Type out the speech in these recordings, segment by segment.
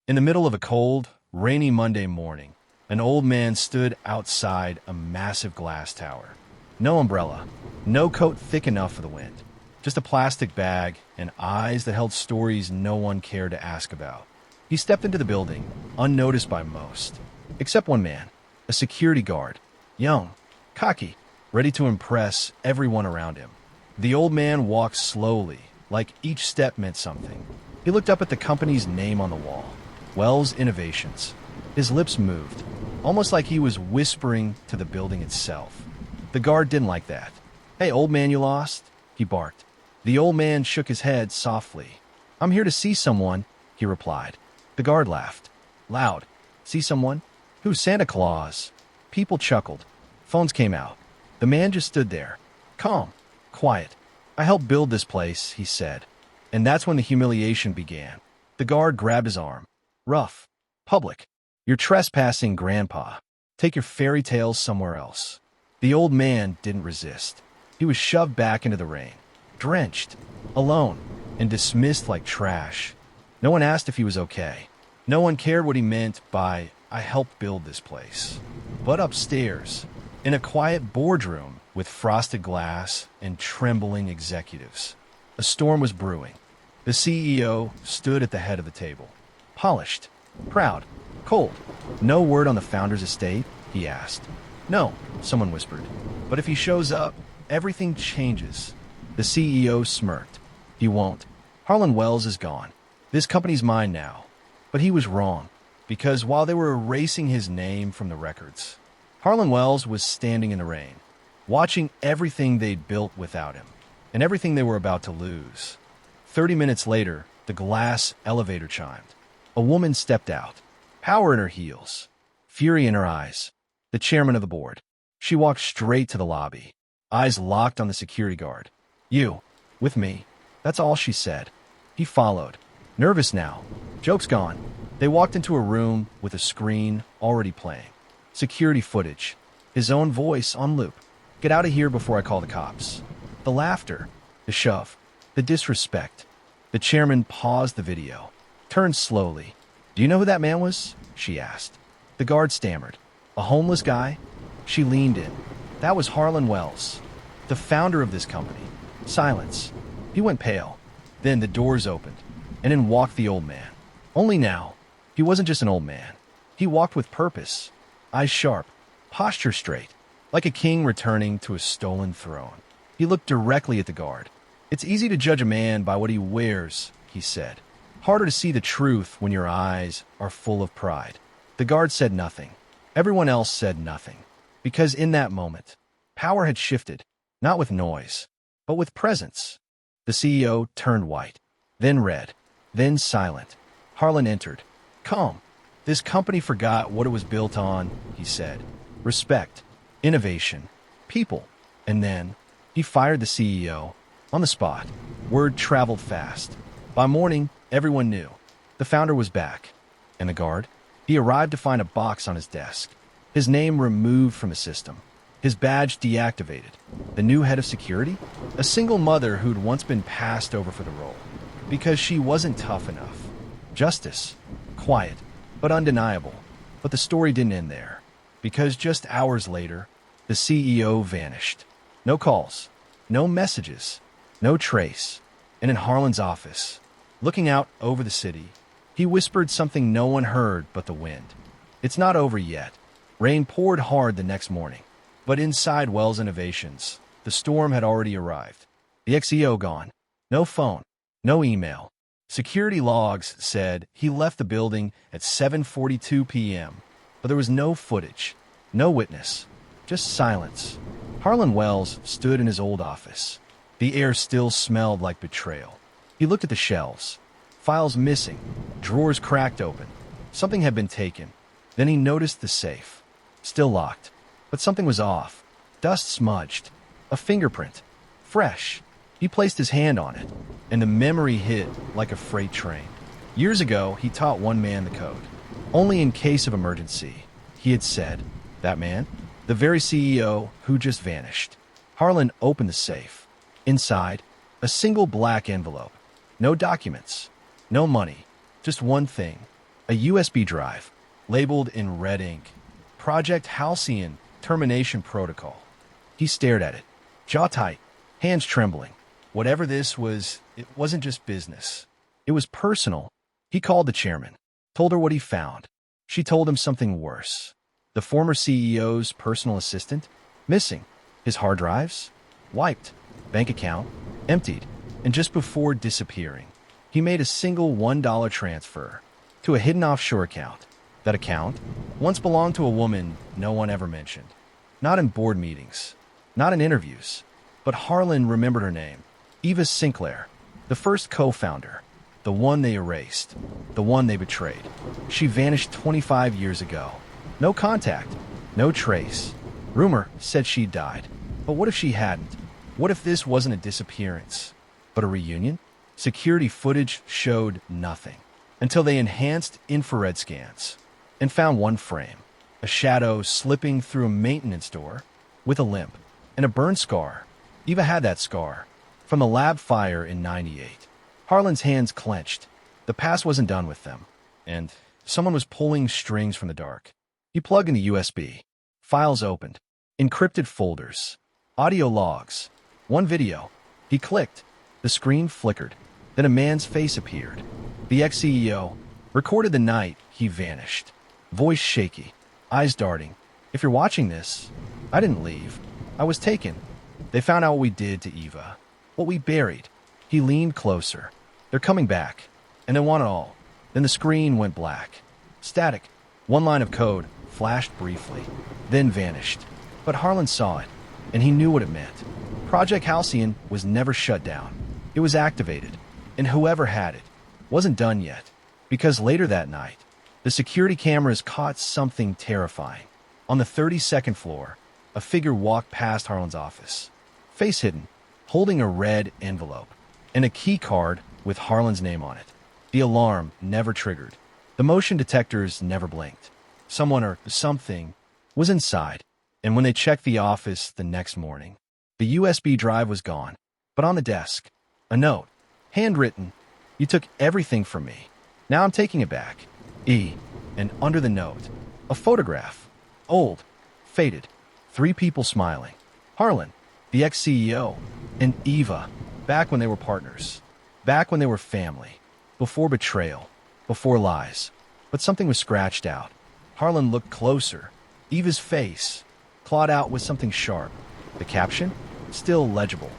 In the middle of a cold, rainy Monday morning, an old man stood outside a massive glass tower. No umbrella, no coat thick enough for the wind, just a plastic bag and eyes that held stories no one cared to ask about. He stepped into the building, unnoticed by most, except one man, a security guard, young, cocky, ready to impress everyone around him. The old man walked slowly, like each step meant something. He looked up at the company's name on the wall, Wells Innovations. His lips moved, almost like he was whispering to the building itself. The guard didn't like that. "Hey, old man, you lost?" he barked. The old man shook his head softly. "I'm here to see someone," he replied. The guard laughed. Loud. "See someone? Who's Santa Claus?" People chuckled. Phones came out. The man just stood there, calm, quiet. "I helped build this place," he said. And that's when the humiliation began. The guard grabbed his arm. "Rough. Public. You're trespassing, Grandpa. Take your fairy tales somewhere else." The old man didn't resist. He was shoved back into the rain, drenched, alone, and dismissed like trash. No one asked if he was okay. No one cared what he meant by, "I helped build this place." But upstairs, in a quiet boardroom with frosted glass and trembling executives, a storm was brewing. The CEO stood at the head of the table, polished, proud, cold. "No word on the founder's estate?" he asked. "No," someone whispered. "But if he shows up, everything changes." The CEO smirked. "He won't. Harlan Wells is gone. This company's mine now." But he was wrong, because while they were erasing his name from the records, Harlan Wells was standing in the rain, watching everything they'd built without him, and everything they were about to lose. 30 minutes later, the glass elevator chimed. A woman stepped out, power in her heels, fury in her eyes. The chairman of the board. She walked straight to the lobby, eyes locked on the security guard. "You, with me." That's all she said. He followed, nervous now. Joke's gone. They walked into a room with a screen already playing. Security footage. His own voice on loop. "Get out of here before I call the cops." The laughter, the shove, the disrespect. The chairman paused the video, turned slowly. "Do you know who that man was?" she asked. The guard stammered. "A homeless guy?" She leaned in. "That was Harlan Wells, the founder of this company." Silence. He went pale. Then the doors opened, and in walked the old man. Only now, he wasn't just an old man. He walked with purpose, eyes sharp, posture straight, like a king returning to a stolen throne. He looked directly at the guard. "It's easy to judge a man by what he wears," he said. "Harder to see the truth when your eyes are full of pride." The guard said nothing. Everyone else said nothing. Because in that moment, power had shifted, not with noise, but with presence. The CEO turned white, then red, then silent. Harlan entered, calm. "This company forgot what it was built on," he said. "Respect, innovation, people." And then he fired the CEO on the spot. Word traveled fast. By morning, everyone knew. The founder was back. And the guard? He arrived to find a box on his desk. His name removed from the system. His badge deactivated. The new head of security? A single mother who'd once been passed over for the role. Because she wasn't tough enough. Justice. Quiet, but undeniable. But the story didn't end there. Because just hours later, the CEO vanished. No calls. No messages. No trace. And in Harlan's office, looking out over the city, he whispered something no one heard but the wind. It's not over yet. Rain poured hard the next morning. But inside Wells Innovations, the storm had already arrived. The ex-CEO gone. No phone. No email. Security logs said he left the building at 7:42 p.m. But there was no footage. No witness. Just silence. Harlan Wells stood in his old office. The air still smelled like betrayal. He looked at the shelves. Files missing. Drawers cracked open. Something had been taken. Then he noticed the safe. Still locked. But something was off. Dust smudged. A fingerprint. Fresh. He placed his hand on it, and the memory hit like a freight train. Years ago, he taught one man the code. Only in case of emergency, he had said. That man? The very CEO who just vanished. Harlan opened the safe. Inside, a single black envelope. No documents. No money. Just one thing. A USB drive, labeled in red ink, Project Halcyon Termination Protocol. He stared at it, jaw tight, hands trembling. Whatever this was, it wasn't just business. It was personal. He called the chairman, told her what he found. She told him something worse. The former CEO's personal assistant, missing. His hard drives, wiped. Bank account, emptied. And just before disappearing, he made a single $1 transfer to a hidden offshore account. That account once belonged to a woman no one ever mentioned. Not in board meetings, not in interviews, but Harlan remembered her name. Eva Sinclair, the first co-founder, the one they erased, the one they betrayed. She vanished 25 years ago. No contact, no trace. Rumor said she'd died. But what if she hadn't? What if this wasn't a disappearance, but a reunion? Security footage showed nothing until they enhanced infrared scans and found one frame, a shadow slipping through a maintenance door with a limp and a burn scar. Eva had that scar from the lab fire in '98. Harlan's hands clenched. The past wasn't done with them, and someone was pulling strings from the dark. He plugged in the USB. Files opened. Encrypted folders. Audio logs. One video. He clicked. The screen flickered. Then a man's face appeared. The ex-CEO recorded the night he vanished. Voice shaky. Eyes darting. If you're watching this, I didn't leave. I was taken. They found out what we did to Eva. What we buried. He leaned closer. They're coming back. And they want it all. Then the screen went black. Static. One line of code flashed briefly, then vanished. But Harlan saw it, and he knew what it meant. Project Halcyon was never shut down. It was activated, and whoever had it wasn't done yet, because later that night, the security cameras caught something terrifying. On the 32nd floor, a figure walked past Harlan's office, face hidden, holding a red envelope and a key card with Harlan's name on it. The alarm never triggered. The motion detectors never blinked. Someone or something was inside, and when they checked the office the next morning, the USB drive was gone. But on the desk, a note, handwritten, "You took everything from me. Now I'm taking it back. E." And under the note, a photograph, old, faded, 3 people smiling. Harlan, the ex-CEO, and Eva, back when they were partners, back when they were family, before betrayal, before lies. But something was scratched out. Harlan looked closer. Eva's face, clawed out with something sharp. The caption, still legible.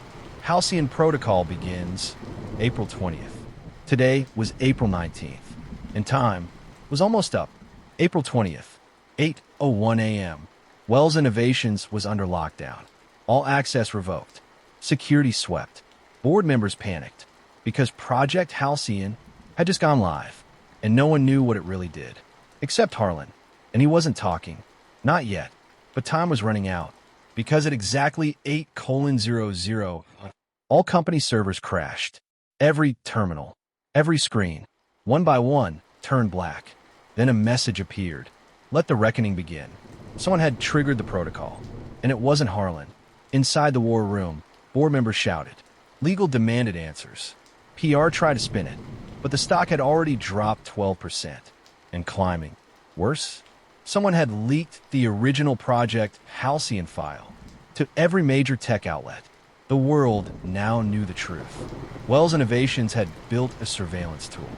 Halcyon Protocol begins April 20th. Today was April 19th, and time was almost up. April 20th, 8:01 a.m. Wells Innovations was under lockdown. All access revoked. Security swept. Board members panicked because Project Halcyon had just gone live, and no one knew what it really did, except Harlan. And he wasn't talking. Not yet. But time was running out. Because at exactly 8:00, all company servers crashed. Every terminal, every screen, one by one, turned black. Then a message appeared. Let the reckoning begin. Someone had triggered the protocol. And it wasn't Harlan. Inside the war room, board members shouted. Legal demanded answers. PR tried to spin it. But the stock had already dropped 12%. And climbing. Worse? Someone had leaked the original Project Halcyon file to every major tech outlet. The world now knew the truth. Wells Innovations had built a surveillance tool,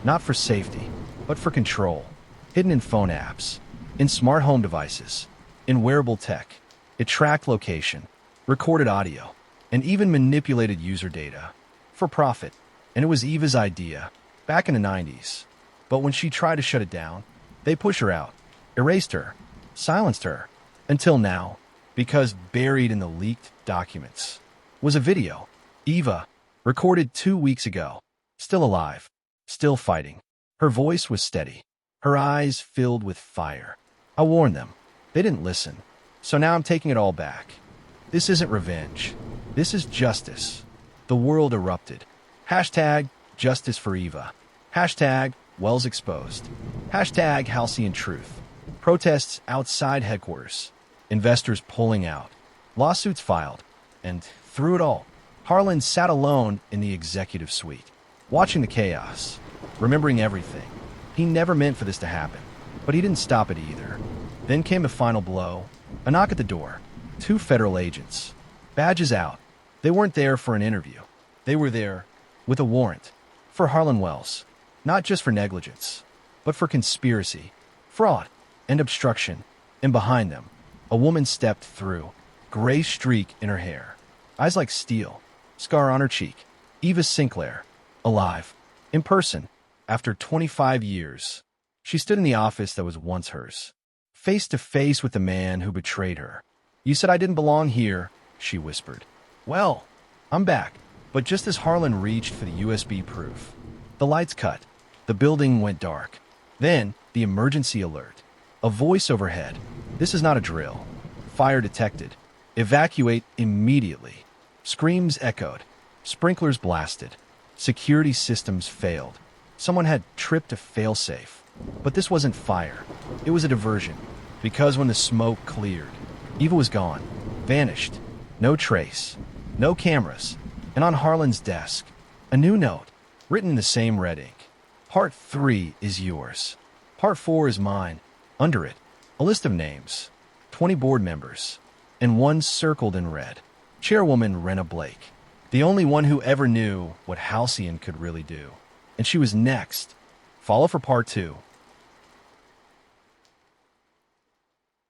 not for safety, but for control, hidden in phone apps, in smart home devices, in wearable tech. It tracked location, recorded audio, and even manipulated user data for profit. And it was Eva's idea, back in the 90s. But when she tried to shut it down, they pushed her out. Erased her, silenced her, until now, because buried in the leaked documents was a video. Eva, recorded 2 weeks ago, still alive, still fighting. Her voice was steady, her eyes filled with fire. I warned them. They didn't listen. So now I'm taking it all back. This isn't revenge. This is justice. The world erupted. Hashtag justice for Eva. Hashtag Wells exposed. Hashtag Halcyon truth. Protests outside headquarters. Investors pulling out. Lawsuits filed. And through it all, Harlan sat alone in the executive suite, watching the chaos, remembering everything. He never meant for this to happen, but he didn't stop it either. Then came the final blow, a knock at the door. 2 federal agents. Badges out. They weren't there for an interview. They were there with a warrant for Harlan Wells, not just for negligence, but for conspiracy, fraud, and obstruction. And behind them, a woman stepped through, gray streak in her hair, eyes like steel, scar on her cheek. Eva Sinclair, alive, in person, after 25 years. She stood in the office that was once hers, face to face with the man who betrayed her. "You said I didn't belong here," she whispered. "Well, I'm back." But just as Harlan reached for the USB proof, the lights cut. The building went dark. Then, the emergency alert. A voice overhead. "This is not a drill. Fire detected. Evacuate immediately." Screams echoed. Sprinklers blasted. Security systems failed. Someone had tripped a failsafe. But this wasn't fire. It was a diversion. Because when the smoke cleared, Eva was gone. Vanished. No trace. No cameras. And on Harlan's desk, a new note, written in the same red ink. "Part 3 is yours. Part 4 is mine." Under it, a list of names, 20 board members, and one circled in red. Chairwoman Rena Blake, the only one who ever knew what halcyon could really do. And she was next. Follow for part 2.